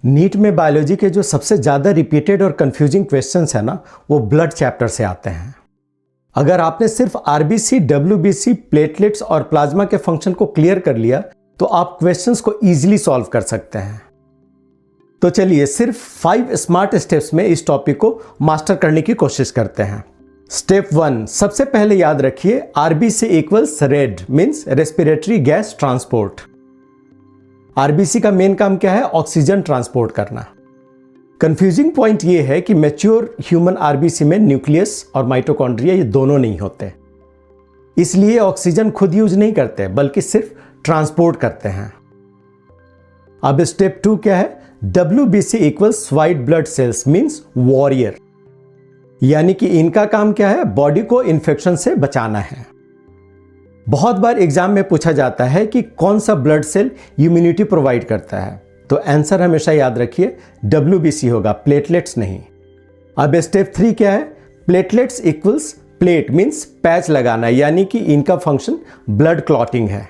NEET में biology के जो सबसे ज़्यादा रिपीटेड और कंफ्यूजिंग क्वेश्चंस है ना, वो ब्लड चैप्टर से आते हैं। अगर आपने सिर्फ आरबीसी, डब्ल्यूबीसी, प्लेटलेट्स और प्लाज्मा के फंक्शन को क्लियर कर लिया तो आप क्वेश्चंस को इजीली सॉल्व कर सकते हैं। तो चलिए सिर्फ 5 स्मार्ट स्टेप्स में इस टॉपिक को मास्टर करने की कोशिश करते हैं। स्टेप 1, सबसे पहले याद रखिए RBC equals red means respiratory gas transport. RBC का मेन काम क्या है? ऑक्सीजन ट्रांसपोर्ट करना। कंफ्यूजिंग पॉइंट ये है कि मैच्योर ह्यूमन आरबीसी में न्यूक्लियस और माइटोकॉन्ड्रिया ये दोनों नहीं होते, इसलिए ऑक्सीजन खुद यूज नहीं करते बल्कि सिर्फ ट्रांसपोर्ट करते हैं। अब स्टेप 2 क्या है? WBC equals white blood cells means warrior, यानी कि इनका काम क्या है? बॉडी को इन्फेक्शन से बचाना है। बहुत बार एग्जाम में पूछा जाता है कि कौन सा ब्लड सेल इम्यूनिटी प्रोवाइड करता है, तो आंसर हमेशा याद रखिए WBC होगा, प्लेटलेट्स नहीं। अब स्टेप 3 क्या है? Platelets equals plate means patch लगाना, यानी कि इनका फंक्शन ब्लड क्लॉटिंग है।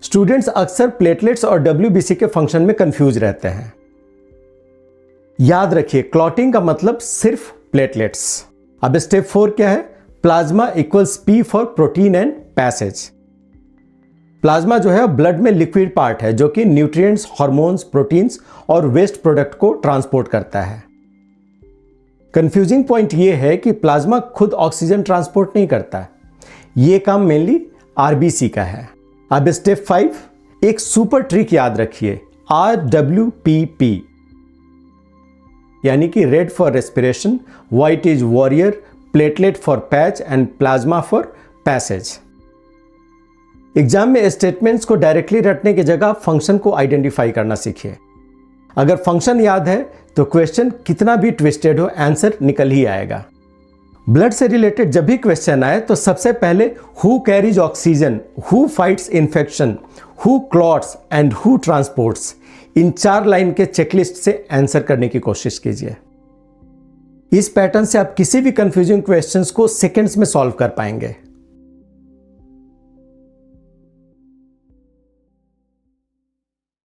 स्टूडेंट्स अक्सर प्लेटलेट्स और WBC के फंक्शन में कंफ्यूज रहते हैं। याद रखिए क्लॉटिंग का मतलब सिर्फ प्लेटलेट्स। अब स्टेप 4 क्या है? Plasma equals P for protein and passage. Plasma जो है ब्लड में लिक्विड पार्ट है जो कि न्यूट्रिएंट्स, हार्मोन्स, प्रोटीन्स और वेस्ट प्रोडक्ट को ट्रांसपोर्ट करता है। कंफ्यूजिंग पॉइंट ये है कि प्लाज्मा खुद ऑक्सीजन ट्रांसपोर्ट नहीं करता, ये काम मेनली आरबीसी का है। अब स्टेप 5, एक सुपर ट्रिक याद रखिए, RWPP, यानी कि red for respiration, white is warrior, platelet for patch and plasma for passage. Exam में स्टेटमेंट्स को डायरेक्टली रटने की जगह फंक्शन को आइडेंटिफाई करना सीखिए। अगर फंक्शन याद है तो क्वेश्चन कितना भी ट्विस्टेड हो आंसर निकल ही आएगा। ब्लड से रिलेटेड जब भी क्वेश्चन आए तो सबसे पहले who carries oxygen, who fights infection, who clots and who transports, in 4 line के चेकलिस्ट से आंसर करने की कोशिश कीजिए। इस पैटर्न से आप किसी भी कंफ्यूजिंग क्वेश्चंस को सेकंड्स में सॉल्व कर पाएंगे।